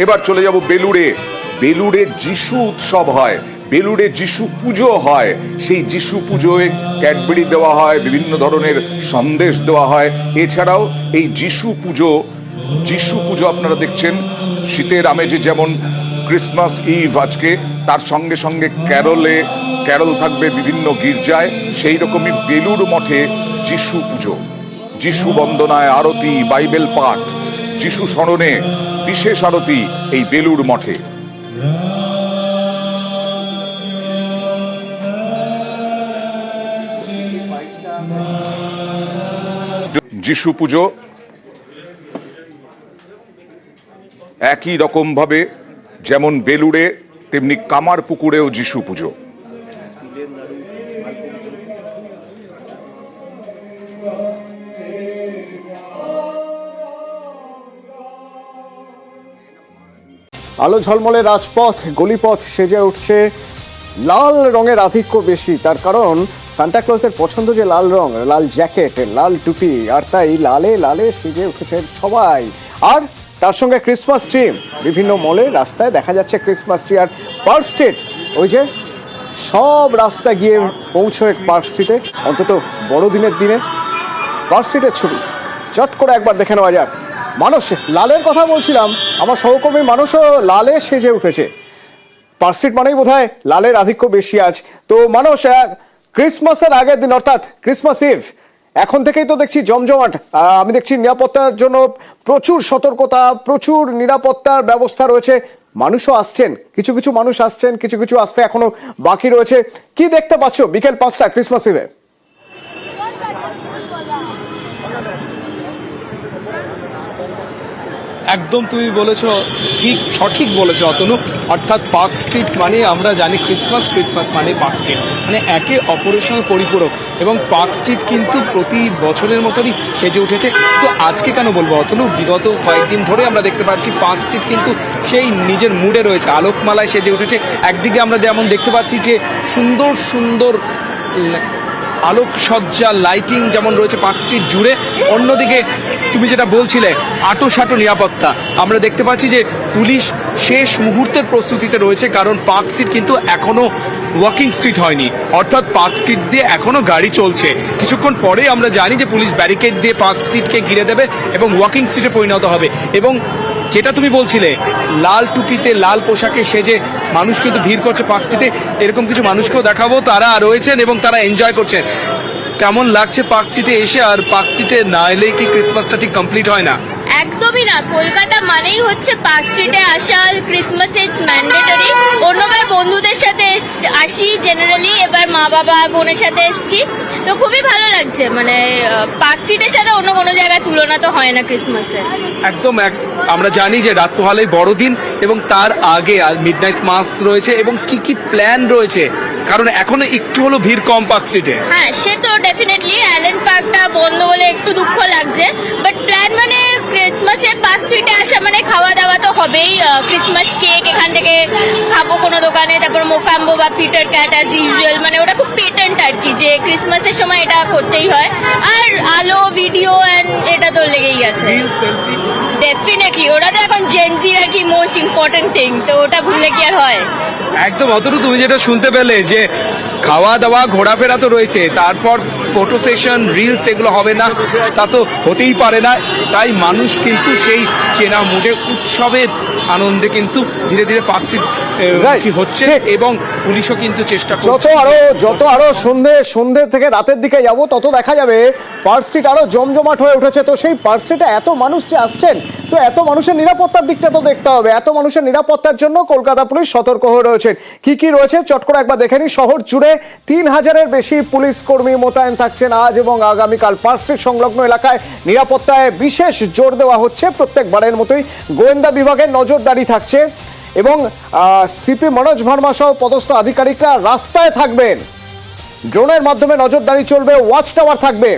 এবার চলে যাব বেলুড়ে। বেলুড়ে যিশু উৎসব হয়, বেলুড়ে যিশু পুজো হয়। সেই যিশু পুজোয় ক্যাডবেরি দেওয়া হয়, বিভিন্ন ধরনের সন্দেশ দেওয়া হয়। এছাড়াও এই যিশু পুজো আপনারা দেখছেন শীতের আমেজে, যেমন ক্রিসমাস ইভ আজকে, তার সঙ্গে সঙ্গে ক্যারল থাকবে বিভিন্ন গির্জায়। সেই রকমই বেলুড় মঠে যিশু পুজো, যিশু বন্দনায় আরতি, বাইবেল পাঠ, যিশু স্মরণে বিশেষ আরতি এই বেলুড় মঠে। যিশু পুজো একই রকম ভাবে যেমন বেলুড়ে, তেমনি কামারপুকুরেও যিশু পুজো। আলো ঝলমলে রাজপথ, গলিপথ সেজে উঠছে। লাল রঙের আধিক্য বেশি, তার কারণ সান্টাক্লজের পছন্দ যে লাল রং, লাল জ্যাকেট, লাল টুপি, আর তাই লালে লালে সেজে উঠেছেন সবাই। আর তার সঙ্গে ক্রিসমাস ট্রি, বিভিন্ন মলে রাস্তায় দেখা যাচ্ছে ক্রিসমাস ট্রি। আর পার্ক স্ট্রিট, ওই যে সব রাস্তা গিয়ে পৌঁছয় পার্ক স্ট্রিটে, অন্তত বড়দিনের দিনে পার্ক স্ট্রিটের ছবি চট করে একবার দেখে নেওয়া যাক। মানুষ, লালের কথা বলছিলাম, আমার সহকর্মী মানুষও লালে সেজে উঠেছে। পার্ক স্ট্রিট মানেই বোধহয় লালের আধিক্য বেশি আজ। তো মানুষ, ক্রিসমাসের আগের দিন অর্থাৎ ক্রিসমাস ইভ, এখন থেকেই তো দেখছি জমজমাট। আমি দেখছি নিরাপত্তার জন্য প্রচুর সতর্কতা, প্রচুর নিরাপত্তার ব্যবস্থা রয়েছে। মানুষও আসছেন, কিছু কিছু মানুষ আসছেন, কিছু কিছু আসতে এখনো বাকি রয়েছে। কি দেখতে পাচ্ছ বিকেল 5টা ক্রিসমাস ইভে? একদম তুমি বলেছো, সঠিক বলেছো অতনু। অর্থাৎ পার্ক স্ট্রিট মানে আমরা জানি ক্রিসমাস মানে পার্ক স্ট্রিট, মানে একে অপরের সঙ্গে পরিপূরক। এবং পার্ক স্ট্রিট কিন্তু প্রতি বছরের মতনই সেজে উঠেছে। শুধু আজকে কেন বলবো অতনু, বিগত কয়েকদিন ধরে আমরা দেখতে পাচ্ছি পার্ক স্ট্রিট কিন্তু সেই নিজের মুডে রয়েছে, আলোকমালায় সেজে উঠেছে। একদিকে আমরা যেমন দেখতে পাচ্ছি যে সুন্দর সুন্দর আলোকসজ্জা, লাইটিং যেমন রয়েছে পার্ক স্ট্রিট জুড়ে, অন্যদিকে তুমি যেটা বলছিলে আঁটো নিরাপত্তা, আমরা দেখতে পাচ্ছি যে পুলিশ শেষ মুহূর্তের প্রস্তুতিতে রয়েছে। কারণ পার্ক স্ট্রিট কিন্তু এখনো ওয়াকিং স্ট্রিট হয়নি, অর্থাৎ পার্ক স্ট্রিট দিয়ে এখনো গাড়ি চলছে। কিছুক্ষণ পরে আমরা জানি যে পুলিশ ব্যারিকেড দিয়ে পার্ক স্ট্রিটকে ঘিরে দেবে এবং ওয়াকিং স্ট্রিটে পরিণত হবে। এবং যেটা তুমি বলছিলে, লাল টুপিতে লাল পোশাকে সেজে মানুষ কিন্তু ভিড় করছে পার্ক স্ট্রিটে। এরকম কিছু মানুষকেও দেখাবো, তারা রয়েছেন এবং তারা এনজয় করছেন। কেমন লাগছে পার্ক স্ট্রিটে এসে? আর পার্ক স্ট্রিটে না এলেই কি ক্রিসমাসটা ঠিক কমপ্লিট হয় না? একদমই না, কলকাতা মানেই হচ্ছে পার্ক স্ট্রিটে আসা। Christmas it's mandatory. অন্যবার বন্ধুদের সাথে আসি জেনারেলি, এবার মা বাবা বোনের সাথে এসছি, তো খুবই ভালো লাগছে। মানে পার্ক স্ট্রিটের সাথে অন্য কোনো জায়গায় তুলনা তো হয় না ক্রিসমাসে। একদম। আমরা জানি যে রাত পোহালেই বড়দিন এবং তার আগে মিডনাইট মাস রয়েছে এবং কি প্ল্যান রয়েছে, কারণ এখনো একটু হলো ভিড় কম পার্ক স্ট্রিটে। হ্যাঁ, সে তো ডেফিনেটলি অ্যালেন পার্কটা বন্ধ বলে একটু দুঃখ লাগছে, বাট প্ল্যান মানে ক্রিসমাসে পার্ক স্ট্রিটে আসা মানে খাওয়া দাওয়া তো হবেই। ক্রিসমাস কেক এখান থেকে খাবো কোনো দোকানে, তারপর মোকাম্বো বা পিটার ক্যাট অ্যাজ ইউজুয়াল, মানে ওটা খুব পেটেন্ট আর কি, যে ক্রিসমাসের সময় এটা করতেই হয়। আর আলো, ভিডিও অ্যান্ড এটা তো লেগেই আছে ডেফিনেটলি। ওটা তো এখন জেনজির আর কি মোস্ট ইম্পর্টেন্ট থিং, তো ওটা ভুললে কি আর হয়? একদম। অতটুকু তুমি যেটা শুনতে পেলে যে খাওয়া দাওয়া ঘোরাফেরা তো রয়েছে, তারপর ফটো সেশন, রিলস, এগুলো হবে না, তা তো হতেই পারে না। তাই মানুষ কিন্তু সেই চেনা মুডে উৎসবের আনন্দে কিন্তু ধীরে ধীরে পার্ক স্ট্রিট কি হচ্ছে এবং পুলিশও কিন্তু চেষ্টা করছে। যত আরো সন্ধে থেকে রাতের দিকে যাব, তত দেখা যাবে পার্ক স্ট্রিট আরো জমজমাট হয়ে উঠেছে। তো সেই পার্ক স্ট্রিটে এত মানুষ যে আসছেন, তো এত মানুষের নিরাপত্তার দিকটা তো দেখতে হবে। এত মানুষের নিরাপত্তার জন্য কলকাতা পুলিশ সতর্ক হয়ে রয়েছেন। কি রয়েছে চট করে একবার দেখে নিই। শহর জুড়ে 3000-এর বেশি পুলিশ কর্মী মোতায়েন থাকছেন আজ এবং আগামীকাল। পার্ক স্ট্রিট সংলগ্ন এলাকায় নিরাপত্তায় বিশেষ জোর দেওয়া হচ্ছে। প্রত্যেকবারের মতোই গোয়েন্দা বিভাগের নজরদারি থাকছে এবং সিপি মনোজ ভার্মা সহ পদস্থ আধিকারিকরা রাস্তায় থাকবেন। ড্রোনের মাধ্যমে নজরদারি চলবে, ওয়াচ টাওয়ার থাকবে।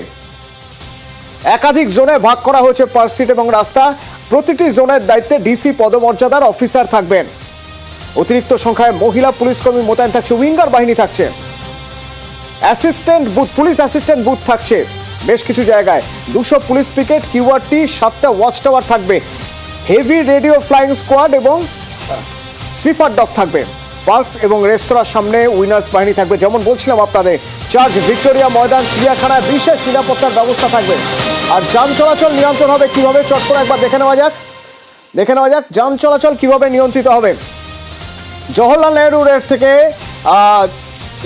একাধিক জোনে ভাগ করা হয়েছে পার্ক স্ট্রিট এবং রাস্তা। প্রতিটি জোনের দায়িত্বে ডিসি পদমর্যাদার অফিসার থাকবেন। অতিরিক্ত সংখ্যায় মহিলা পুলিশ কর্মী মোতায়েন থাকছে, উইঙ্গার বাহিনী থাকছে, পুলিশ অ্যাসিস্ট্যান্ট বুথ থাকছে বেশ কিছু জায়গায়। 200 পুলিশ পিকেট, কিউআরটি, 7টা ওয়াচ টাওয়ার থাকবে। হেভি রেডিও ফ্লাইং স্কোয়াড এবং স্নিফার ডগ থাকবে। পার্কস এবং রেস্তোরাঁর সামনে উইনার্স বাহিনী থাকবে। যেমন বলছিলাম আপনাদের, চার্চ ভিক্টোরিয়া ময়দান চিড়িয়াখানায় বিশেষ নিরাপত্তার ব্যবস্থা থাকবে। আর যান চলাচল নিয়ন্ত্রণ হবে কিভাবে, চট করে একবার দেখে নেওয়া যাক যান চলাচল কিভাবে নিয়ন্ত্রিত হবে। জওহরলাল নেহরু রোড থেকে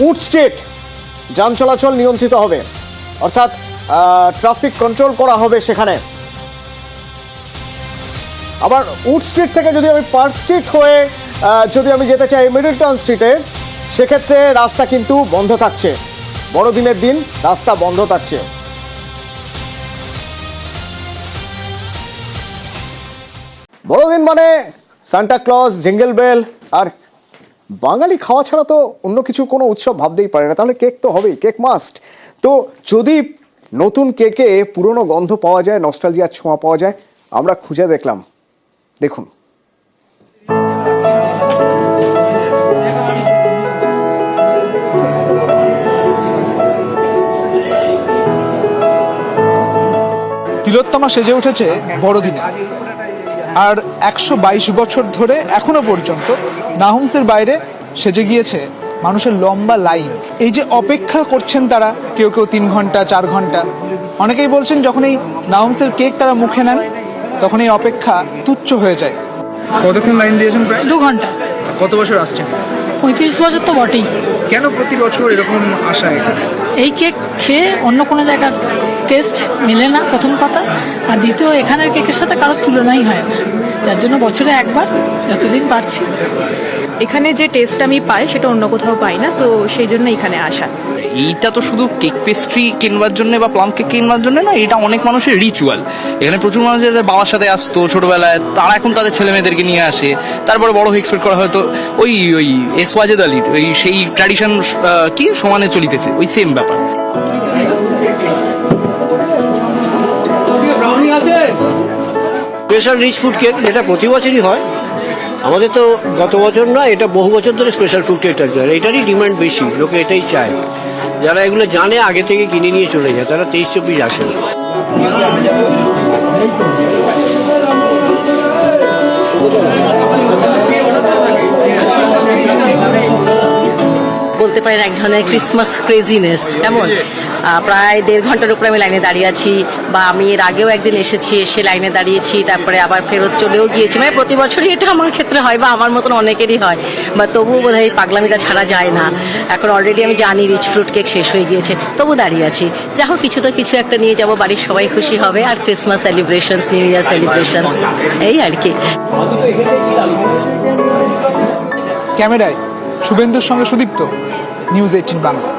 উড স্ট্রিট যান চলাচল নিয়ন্ত্রিত হবে, অর্থাৎ ট্রাফিক কন্ট্রোল করা হবে সেখানে। আবার উড স্ট্রিট থেকে যদি আমি পার্ক স্ট্রিট হয়ে যদি আমি যেতে চাই মিডলটন স্ট্রিটে, সেক্ষেত্রে রাস্তা কিন্তু বন্ধ থাকছে। বড়দিনের দিন রাস্তা বন্ধ থাকছে। বড়দিন মানে সান্টা ক্লজ, জিঙ্গেল বেল, আর বাঙালি খাওয়া ছাড়া তো অন্য কিছু কোনো উৎসব ভাবতেই পারে না। তাহলে কেক তো হবেই, কেক মাস্ট। তো যদি নতুন কেকে পুরনো গন্ধ পাওয়া যায়, নস্টালজিয়ার ছোঁয়া পাওয়া যায়, আমরা খুঁজে দেখলাম। দেখুন, তিলোত্তমা সেজে উঠেছে বড়দিনে। আর 122 বছর ধরে এখনো পর্যন্ত নাহুমসের বাইরে সেজে গিয়েছে মানুষের লম্বা লাইন। এই যে অপেক্ষা করছেন তারা, কেউ 3 ঘন্টা 4 ঘন্টা, অনেকেই বলছেন যখন এই নাহুমসের কেক তারা মুখে নেন তখন এই অপেক্ষা তুচ্ছ হয়ে যায়। কতক্ষণ লাইন দিয়েছেন? প্রায় 2 ঘন্টা। কত বছর আসছেন? 35 বছর তো বটেই। কেন প্রতি বছর এরকম আসা? এই কেক খেয়ে অন্য কোনো জায়গার টেস্ট মেলে না, প্রথম কথা। আর দ্বিতীয়, এখানের কেকের সাথে কারোর তুলনাই হয় না, যার জন্য বছরে একবার যতদিন পারছি। এখানে যে টেস্ট আমি পাই সেটা অন্য কোথাও পাই না, তো সেই জন্য এখানে আসা। এইটা তো শুধু কেক পেস্ট্রি কিনবার জন্য বা প্লাম কেক কিনবার জন্য না, এটা অনেক মানুষের রিচুয়াল। এখানে প্রচুর মানুষ যাদের বাবার সাথে আসতো ছোটবেলায়, তারা এখন তাদের ছেলে মেয়েদেরকে নিয়ে আসে। তারপরে বড় এক্সপেক্ট করা হয়তো ওই এসওয়াজেদ আলীর ওই সেই ট্র্যাডিশন কি সমানে চলিতেছে, ওই সেম ব্যাপার। স্পেশাল রিচ ফুড কেক, যেটা প্রতি বছরই হয়। আমাদের তো গত বছর না, এটা বহু বছর ধরে স্পেশাল ফুড কেকটা চলে। এটারই ডিমান্ড বেশি, লোকে এটাই চায়। যারা এগুলো জানে আগে থেকে কিনে নিয়ে চলে যায়, তারা 23-24 আসে না। বলতে পারেন এক ধরনের ক্রিসমাস ক্রেজিনেস। কেমন প্রায় 1.5 ঘন্টার উপরে আমি লাইনে দাঁড়িয়ে আছি, বা আমি এর আগেও একদিন এসেছি, এসে লাইনে দাঁড়িয়েছি, তারপরে আবার ফেরত চলেও গিয়েছি। মানে প্রতি বছরই এটা আমার ক্ষেত্রে হয়, বা আমার মতন অনেকেরই হয়, বা তবুও বোধ হয় পাগলামিটা ছাড়া যায় না। এখন অলরেডি আমি জানি রিচ ফ্রুট কেক শেষ হয়ে গিয়েছে, তবু দাঁড়িয়ে আছি। যা হোক, কিছু তো কিছু একটা নিয়ে যাব, বাড়ির সবাই খুশি হবে। আর Christmas celebrations, new year celebrations, এই আর কি। ক্যামেরায় শুভেন্দুর সঙ্গে সুদীপ্ত, নিউজ 18 বাংলা।